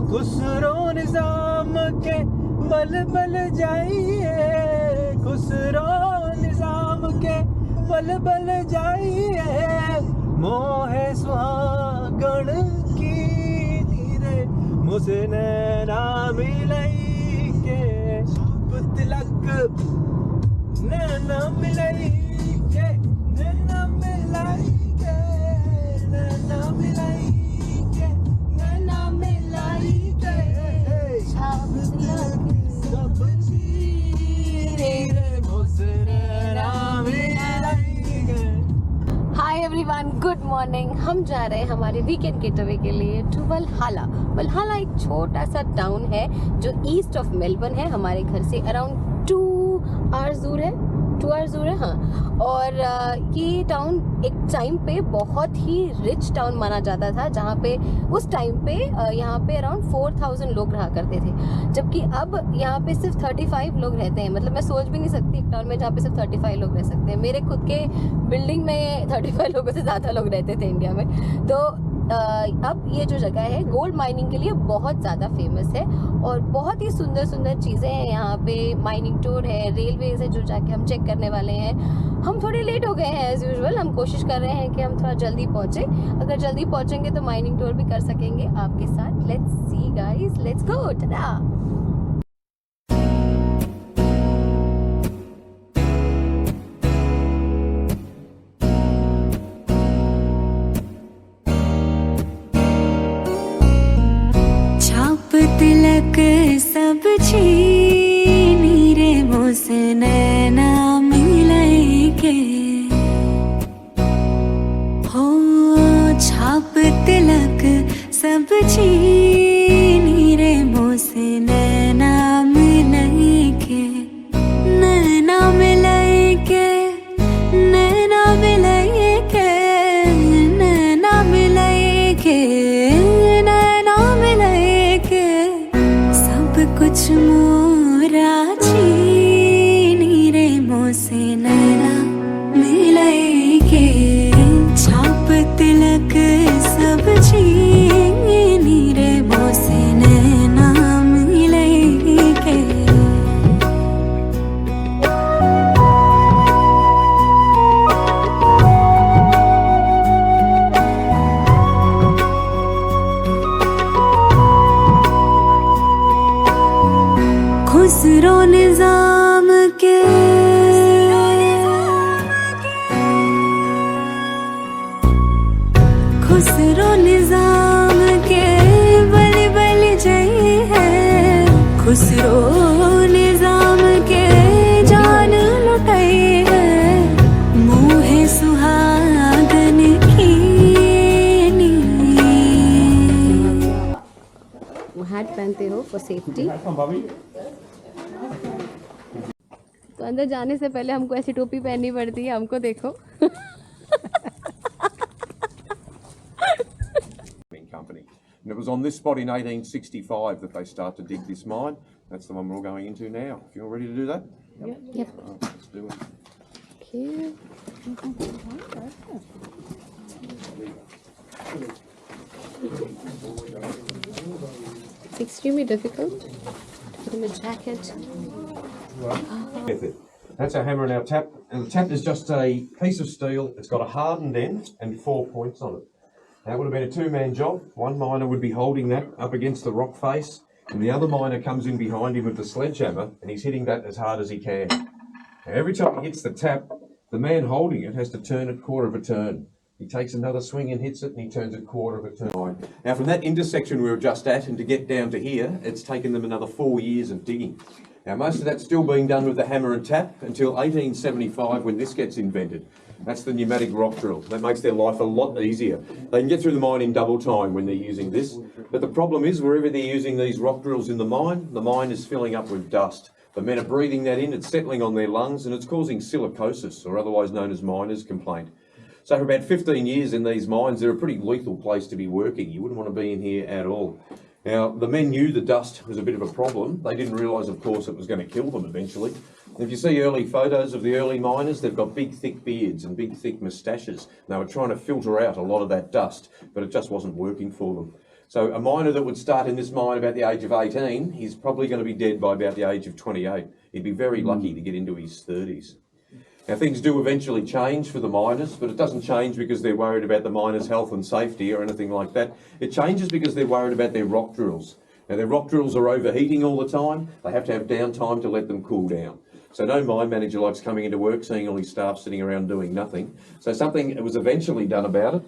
खुसरो निजाम के बल बल जाइए, खुसरो निजाम के बल बल जाइए, मोहे सुहागण की नीरे मुझे नैना मिलई के, तिलक नैना मिलई के, नैना मिलई के, नैना मिलई के, नैना मिलई के, छाप तिलक सब चीरे मुझे नैना मिलई के। Hi everyone, good morning. हम जा रहे हैं हमारे वीकेंड गेटअवे के लिए टू वलहाला। वलहाला एक छोटा सा टाउन है जो ईस्ट ऑफ मेलबर्न है। हमारे घर से अराउंड 2 आवर्स दूर है, 2 आवर्स दूर है हाँ। और ये टाउन एक टाइम पे बहुत ही रिच टाउन माना जाता था, जहाँ पे उस टाइम पे यहाँ पे अराउंड 4000 लोग रहा करते थे, जबकि अब यहाँ पे सिर्फ 35 लोग रहते हैं। मतलब मैं सोच भी नहीं सकती एक टाउन में जहाँ पे सिर्फ 35 लोग रह सकते हैं। मेरे खुद के बिल्डिंग में 35 लोगों से ज़्यादा लोग रहते थे इंडिया में। तो अब ये जो जगह है गोल्ड माइनिंग के लिए बहुत ज़्यादा फेमस है और बहुत ही सुंदर सुंदर चीज़ें हैं यहाँ पे। माइनिंग टूर है, रेलवेज है जो जाके हम चेक करने वाले हैं। हम थोड़े लेट हो गए हैं एज यूजुअल। हम कोशिश कर रहे हैं कि हम थोड़ा जल्दी पहुँचे। अगर जल्दी पहुँचेंगे तो माइनिंग टूर भी कर सकेंगे आपके साथ। Let's see guys, let's go. Tata. तिलक सब छीनी रे मुझसे नैना मिलई के, हो छाप तिलक सब छीनी रे मुझसे नैना मिलई के, नैना मिलई के, नैना मिलई के, नैना मिलई के, कुछ मोरा छीनी रे मोसे नैना मिलई के, छाप तिलक सब छीनी रे मोसे नैना मिलई के। खुसरो निजाम के, खुसरो निजाम के बल बल जई है, खुसरो निजाम के जान लुटाई है, मुहे सुहागन की नी। हैट पहनते हो फॉर सेफ्टी। तो अंदर जाने से पहले हमको ऐसी टोपी पहननी पड़ती है। हमको देखो। Company. And it was on this spot in 1865 that they start to dig this mine. That's the one we're all going into now. If you're ready to do that? Yep. Right, let's do it. Okay. It's extremely difficult to put in a jacket. That's our hammer and our tap. And the tap is just a piece of steel. It's got a hardened end and 4 points on it. Now, it would have been a 2-man job. One miner would be holding that up against the rock face, and the other miner comes in behind him with the sledgehammer, and he's hitting that as hard as he can. Now, every time he hits the tap, the man holding it has to turn it quarter of a turn. He takes another swing and hits it, and he turns it quarter of a turn. Now, from that intersection we were just at, and to get down to here, it's taken them another 4 years of digging. Now, most of that's still being done with the hammer and tap until 1875 when this gets invented. That's the pneumatic rock drill. That makes their life a lot easier. They can get through the mine in double time when they're using this. But the problem is, wherever they're using these rock drills in the mine is filling up with dust. The men are breathing that in, it's settling on their lungs, and it's causing silicosis, or otherwise known as miner's complaint. So for about 15 years in these mines, they're a pretty lethal place to be working. You wouldn't want to be in here at all. Now, the men knew the dust was a bit of a problem. They didn't realise, of course, it was going to kill them eventually. If you see early photos of the early miners, they've got big, thick beards and big, thick moustaches. They were trying to filter out a lot of that dust, but it just wasn't working for them. So a miner that would start in this mine about the age of 18, he's probably going to be dead by about the age of 28. He'd be very lucky to get into his 30s. Now things do eventually change for the miners, but it doesn't change because they're worried about the miners' health and safety or anything like that. It changes because they're worried about their rock drills. Now their rock drills are overheating all the time. They have to have downtime to let them cool down. So no mine manager likes coming into work seeing all his staff sitting around doing nothing. So something was eventually done about it.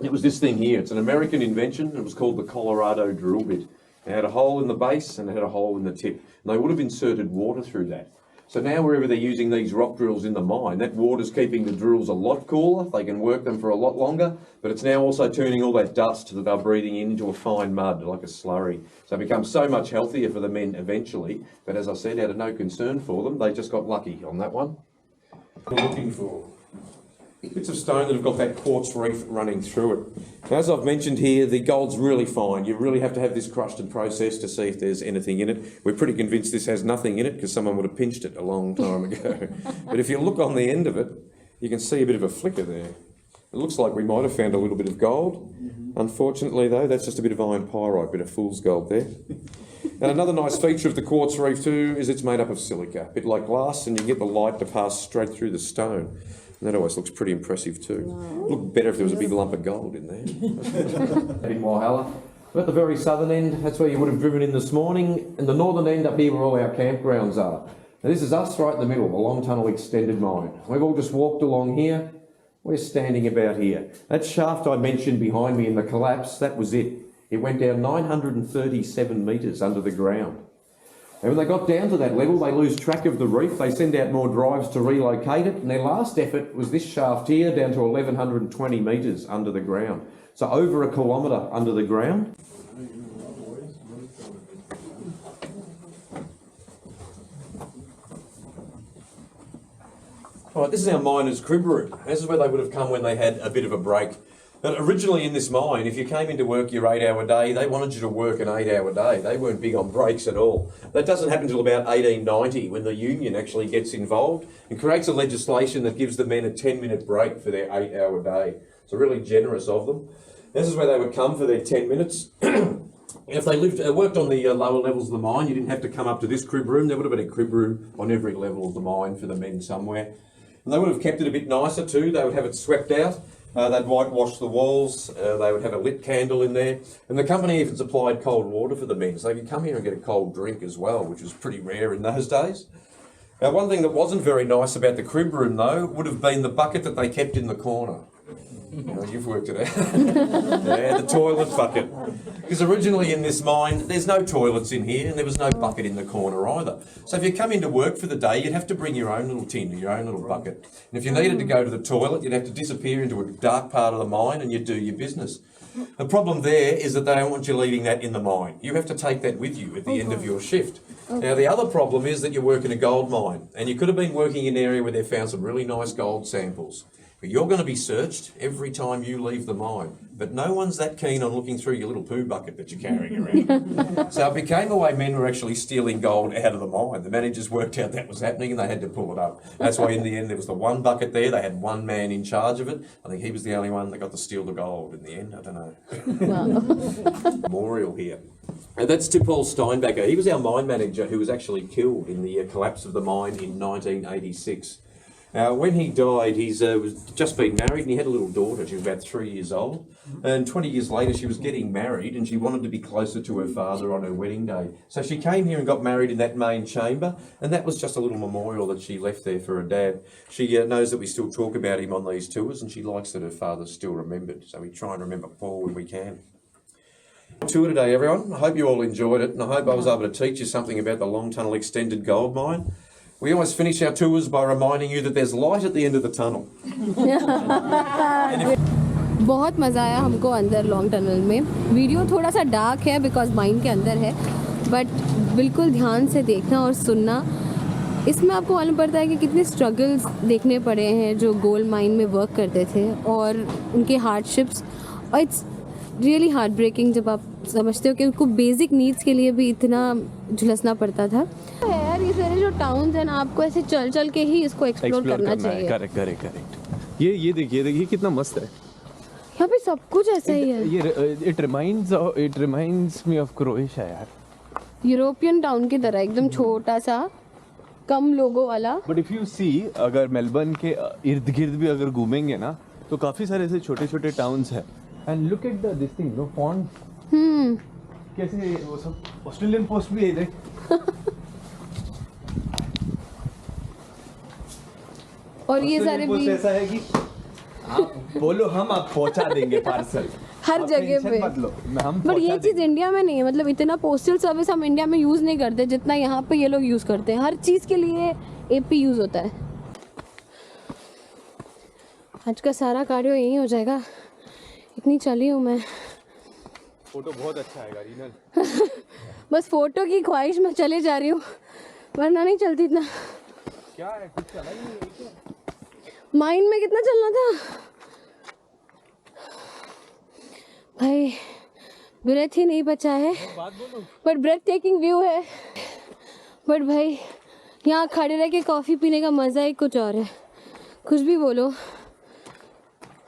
It was this thing here. It's an American invention. It was called the Colorado drill bit. It had a hole in the base and it had a hole in the tip. And they would have inserted water through that. So now wherever they're using these rock drills in the mine, that water's keeping the drills a lot cooler. They can work them for a lot longer, but it's now also turning all that dust that they're breathing in into a fine mud, like a slurry. So it becomes so much healthier for the men eventually. But as I said, out of no concern for them, they just got lucky on that one. We're looking for bits of stone that have got that quartz reef running through it. Now, as I've mentioned here, the gold's really fine. You really have to have this crushed and processed to see if there's anything in it. We're pretty convinced this has nothing in it because someone would have pinched it a long time ago. But if you look on the end of it, you can see a bit of a flicker there. It looks like we might have found a little bit of gold. Unfortunately, though, that's just a bit of iron pyrite, bit of fool's gold there. And another nice feature of the quartz reef too is it's made up of silica, a bit like glass, and you get the light to pass straight through the stone. And that always looks pretty impressive too. Wow. Look better if there was a big lump of gold in there. In Walhalla. We're at the very southern end, that's where you would have driven in this morning, and the northern end up here where all our campgrounds are. Now this is us right in the middle, the long tunnel extended mine. We've all just walked along here. We're standing about here. That shaft I mentioned behind me in the collapse, that was it. It went down 937 metres under the ground. And when they got down to that level, they lose track of the reef. They send out more drives to relocate it. And their last effort was this shaft here down to 1,120 metres under the ground. So over a kilometre under the ground. All right, this is our miner's crib room. This is where they would have come when they had a bit of a break. But originally in this mine, if you came into work your 8-hour day, they wanted you to work an 8-hour day. They weren't big on breaks at all. That doesn't happen until about 1890 when the union actually gets involved and creates a legislation that gives the men a 10-minute break for their 8-hour day. So really generous of them. This is where they would come for their 10 minutes. If they worked on the lower levels of the mine, you didn't have to come up to this crib room. There would have been a crib room on every level of the mine for the men somewhere. And they would have kept it a bit nicer too. They would have it swept out. They'd whitewash the walls, they would have a lit candle in there, and the company even supplied cold water for the men, so they could come here and get a cold drink as well, which was pretty rare in those days. Now, one thing that wasn't very nice about the crib room, though, would have been the bucket that they kept in the corner. You've worked it out. Yeah, the toilet bucket. Because originally in this mine, there's no toilets in here, and there was no bucket in the corner either. So if you come into work for the day, you'd have to bring your own little tin, your own little bucket. And if you needed to go to the toilet, you'd have to disappear into a dark part of the mine and you'd do your business. The problem there is that they don't want you leaving that in the mine. You have to take that with you at the end of your shift. Now, the other problem is that you work in a gold mine, and you could have been working in an area where they found some really nice gold samples. But you're going to be searched every time you leave the mine. But no one's that keen on looking through your little poo bucket that you're carrying around. So it became a way men were actually stealing gold out of the mine. The managers worked out that was happening and they had to pull it up. That's why in the end there was the one bucket there. They had one man in charge of it. I think he was the only one that got to steal the gold in the end. I don't know. Wow. Memorial here. And that's to Paul Steinbacher. He was our mine manager who was actually killed in the collapse of the mine in 1986. When he died, he was just been married and he had a little daughter. She was about 3 years old. And 20 years later, she was getting married and she wanted to be closer to her father on her wedding day. So she came here and got married in that main chamber. And that was just a little memorial that she left there for her dad. She knows that we still talk about him on these tours and she likes that her father's still remembered. So we try and remember Paul when we can. Tour today, everyone. I hope you all enjoyed it and I hope I was able to teach you something about the Long Tunnel Extended Gold Mine. We always finish our tours by reminding you that there's light at the end of the tunnel. बहुत मज़ा आया हमको अंदर long tunnel में. Video थोड़ा सा dark है because mine के अंदर है, बट बिल्कुल ध्यान से देखना और सुनना. इसमें आपको मालूम पड़ता है कि कितने स्ट्रगल्स देखने पड़े हैं जो गोल्ड माइन में वर्क करते थे और उनके हार्डशिप्स. और इट्स रियली हार्ट ब्रेकिंग जब आप समझते हो कि उनको बेसिक नीड्स के लिए भी इतना झुलसना पड़ता था. यार ये सारे जो टाउन्स हैं ना, आपको ऐसे चल चल के ही इसको एक्सप्लोर करना चाहिए. करेक्ट. ये देखिए कितना मस्त है. यहाँ पे सब कुछ ऐसा ही है। ये it reminds me of Croatia यार। यूरोपियन टाउन की तरह एकदम छोटा सा, कम लोगों वाला। बट इफ यू सी, अगर मेलबर्न के इर्द गिर्द भी अगर घूमेंगे ना तो काफी सारे ऐसे छोटे छोटे टाउन्स हैं। And look at the this thing, no font, कैसे वो सब ऑस्ट्रेलियन पोस्ट भी है देख। और ये सारे भी ऐसा है कि आप बोलो, हम आप पहुंचा देंगे पार्सल हर जगह पे। बट ये चीज इंडिया में नहीं है, मतलब इतना पोस्टल सर्विस हम इंडिया में यूज नहीं करते जितना यहाँ पे ये लोग यूज करते हैं। हर चीज के लिए एपी यूज होता है। आज का सारा कार्डियो यही हो जाएगा, इतनी चली हूँ मैं। फोटो बहुत अच्छा आएगा रीनल। बस फोटो की ख्वाहिश में चले जा रही हूँ, वरना नहीं चलती इतना। क्या है, कुछ चला ही नहीं है क्या? माइंड में कितना चलना था भाई, ब्रेथ ही नहीं बचा है। बट ब्रेथ टेकिंग व्यू है। बट भाई यहाँ खड़े रह के कॉफ़ी पीने का मज़ा ही कुछ और है, कुछ भी बोलो।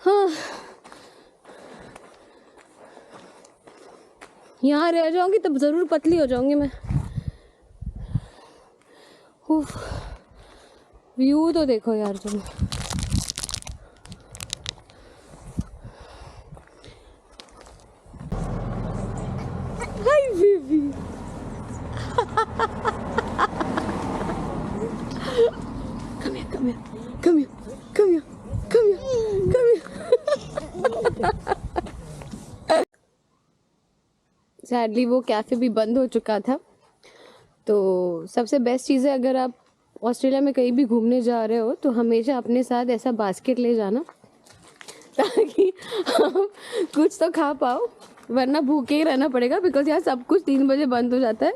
हाँ, यहाँ रह जाऊंगी तब ज़रूर पतली हो जाऊंगी मैं। व्यू तो देखो यार तुम। Hi baby. Come here, come here, come here, come here, come here, come here. Sadly वो कैफ़े भी बंद हो चुका था। तो सबसे बेस्ट चीज़ है, अगर आप ऑस्ट्रेलिया में कहीं भी घूमने जा रहे हो तो हमेशा अपने साथ ऐसा बास्केट ले जाना ताकि आप कुछ तो खा पाओ, वरना भूखे ही रहना पड़ेगा। बिकॉज यहाँ सब कुछ 3 बजे बंद हो जाता है।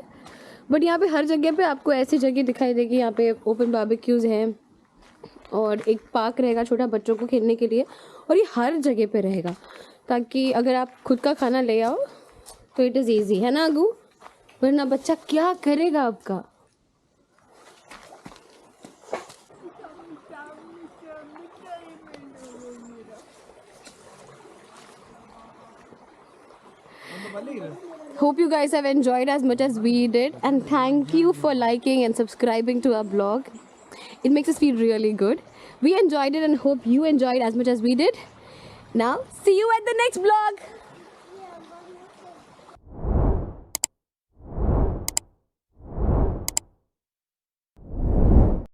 बट यहाँ पे हर जगह पे आपको ऐसी जगह दिखाई देगी। यहाँ पे ओपन बारबेक्यूज़ हैं और एक पार्क रहेगा छोटा बच्चों को खेलने के लिए, और ये हर जगह पे रहेगा ताकि अगर आप खुद का खाना ले आओ तो इट इज़ ईजी, है ना अगू? वरना बच्चा क्या करेगा आपका। Hope you guys have enjoyed as much as we did, and thank you for liking and subscribing to our blog. It makes us feel really good. We enjoyed it and hope you enjoyed as much as we did. Now, see you at the next vlog.